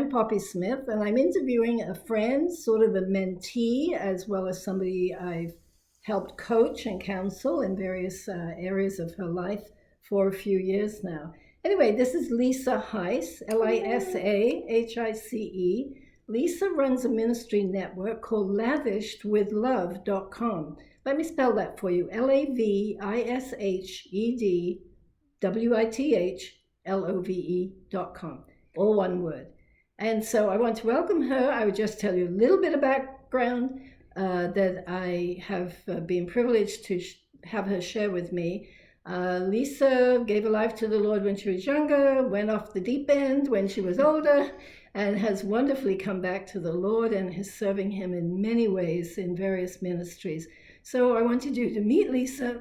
I'm Poppy Smith, and I'm interviewing a friend, sort of a mentee, as well as somebody I've helped coach and counsel in various areas of her life for a few years now. Anyway, this is Lisa Hice, Lisahice. Lisa runs a ministry network called lavishedwithlove.com. Let me spell that for you. LAVISHEDWITHLOVE.com. All one word. And so I want to welcome her. I would just tell you a little bit of background that I have been privileged to have her share with me. Lisa gave her life to the Lord when she was younger, went off the deep end when she was older, and has wonderfully come back to the Lord and is serving him in many ways in various ministries. So I wanted you to meet Lisa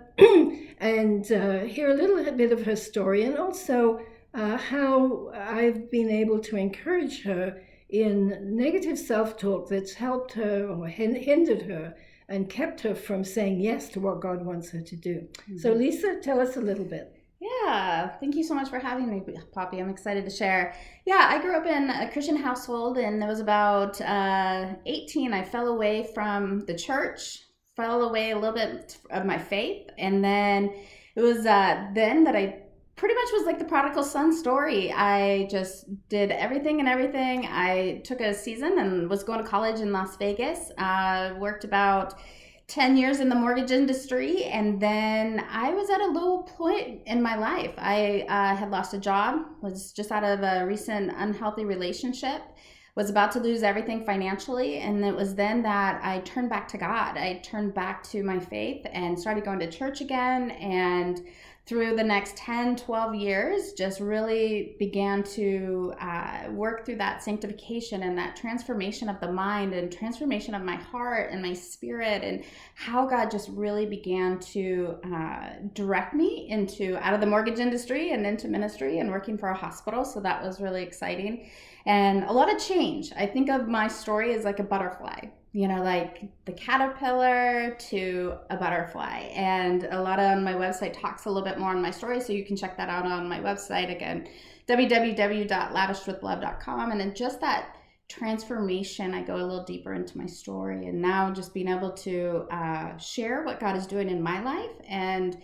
and hear a little bit of her story, and also how I've been able to encourage her in negative self-talk that's helped her or hindered her and kept her from saying yes to what God wants her to do. Mm-hmm. So Lisa, tell us a little bit. Yeah, thank you so much for having me, Poppy. I'm excited to share. Yeah, I grew up in a Christian household, and it was about 18. I fell away from the church, fell away a little bit of my faith, and then it was then that I pretty much was like the prodigal son story. I just did everything. I took a season and was going to college in Las Vegas, worked about 10 years in the mortgage industry, and then I was at a low point in my life. I had lost a job, was just out of a recent unhealthy relationship, was about to lose everything financially, and it was then that I turned back to God. I turned back to my faith and started going to church again, and through the next 10, 12 years, just really began to work through that sanctification and that transformation of the mind and transformation of my heart and my spirit, and how God just really began to direct me out of the mortgage industry and into ministry and working for a hospital. So that was really exciting and a lot of change. I think of my story as like a butterfly. Like the caterpillar to a butterfly. And a lot on my website talks a little bit more on my story, so you can check that out on my website again, www.lavishedwithlove.com. And in just that transformation, I go a little deeper into my story, and now just being able to share what God is doing in my life and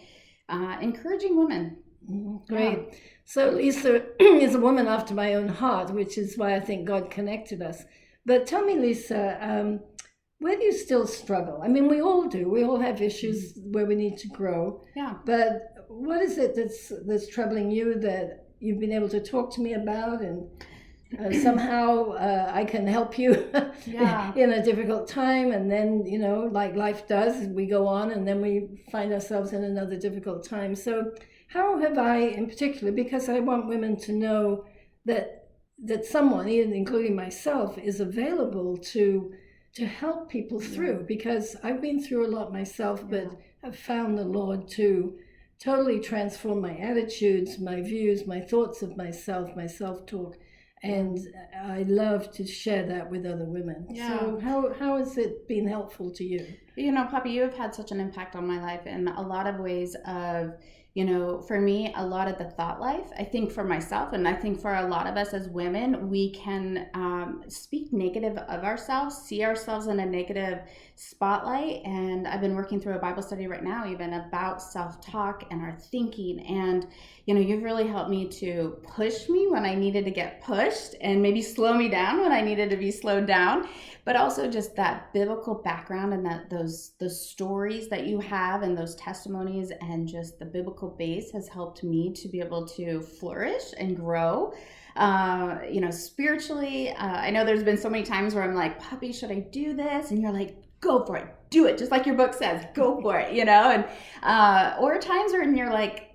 encouraging women. Great. Yeah. So Lisa is a woman after my own heart, which is why I think God connected us. But tell me, Lisa, where do you still struggle? I mean, we all do. We all have issues where we need to grow. Yeah. But what is it that's troubling you that you've been able to talk to me about, and somehow I can help you in a difficult time? And then, like life does, we go on and then we find ourselves in another difficult time. So how have I, in particular, because I want women to know that someone, even including myself, is available to help people through, because I've been through a lot myself, but I've found the Lord to totally transform my attitudes, my views, my thoughts of myself, my self-talk, and I love to share that with other women. Yeah. So how has it been helpful to you? Poppy, you have had such an impact on my life in a lot of ways of, for me, a lot of the thought life. I think for myself, and I think for a lot of us as women, we can speak negative of ourselves, see ourselves in a negative spotlight. And I've been working through a Bible study right now, even about self-talk and our thinking. And, you've really helped me to push me when I needed to get pushed, and maybe slow me down when I needed to be slowed down. But also just that biblical background and that those stories that you have and those testimonies and just the biblical base has helped me to be able to flourish and grow. Spiritually, I know there's been so many times where I'm like, Poppy, should I do this? And you're like, go for it, do it. Just like your book says, go for it, and, or times where you're like,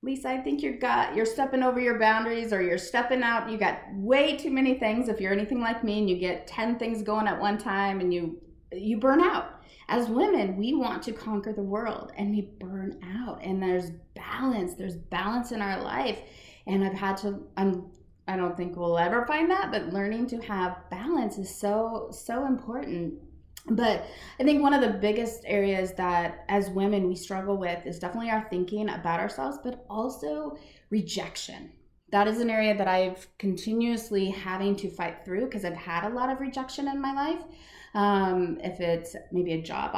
Lisa, I think you're stepping over your boundaries, or you're stepping out. You got way too many things. If you're anything like me and you get 10 things going at one time and you burn out. As women, we want to conquer the world and we burn out, and there's balance in our life. And I've had to, I don't think we'll ever find that, but learning to have balance is so, so important. But I think one of the biggest areas that as women we struggle with is definitely our thinking about ourselves, but also rejection. that is an area that I've continuously having to fight through because I've had a lot of rejection in my life. If it's maybe a job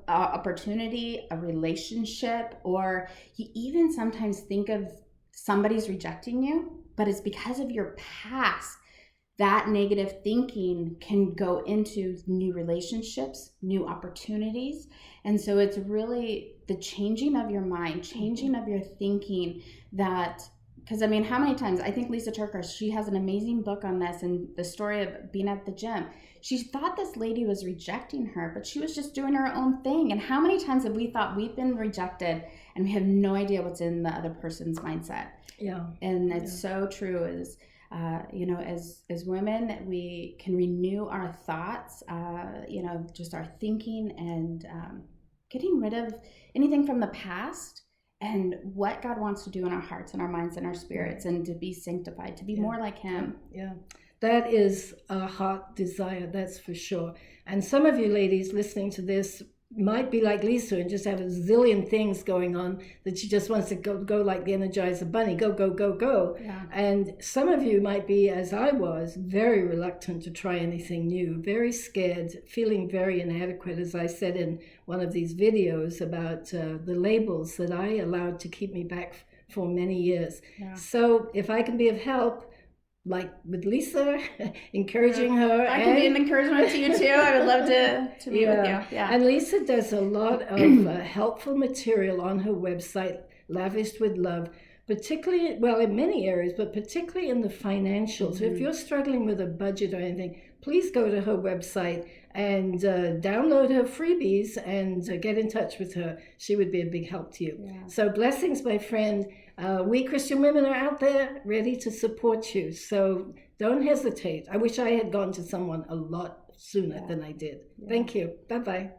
opportunity, a relationship, or you even sometimes think of somebody's rejecting you, but it's because of your past. That negative thinking can go into new relationships, new opportunities. And so it's really the changing of your mind, changing of your thinking that, because I mean, how many times, I think Lisa Turker, she has an amazing book on this and the story of being at the gym. She thought this lady was rejecting her, but she was just doing her own thing. And how many times have we thought we've been rejected and we have no idea what's in the other person's mindset? Yeah. And it's so true is, as women, we can renew our thoughts, just our thinking and getting rid of anything from the past and what God wants to do in our hearts and our minds and our spirits, and to be sanctified, to be more like Him. Yeah. That is a heart desire, that's for sure. And some of you ladies listening to this might be like Lisa and just have a zillion things going on that she just wants to go like the Energizer Bunny, go, go, go, go. Yeah. And some of you might be, as I was, very reluctant to try anything new, very scared, feeling very inadequate, as I said in one of these videos about the labels that I allowed to keep me back for many years. Yeah. So if I can be of help, like with Lisa, encouraging her. I can be an encouragement to you too. I would love to meet with you. Yeah. And Lisa does a lot of helpful material on her website, Lavished with Love, particularly, well, in many areas, but particularly in the financials. So if you're struggling with a budget or anything, please go to her website and download her freebies and get in touch with her. She would be a big help to you. Yeah. So blessings, my friend. We Christian women are out there ready to support you. So don't hesitate. I wish I had gone to someone a lot sooner than I did. Yeah. Thank you. Bye-bye.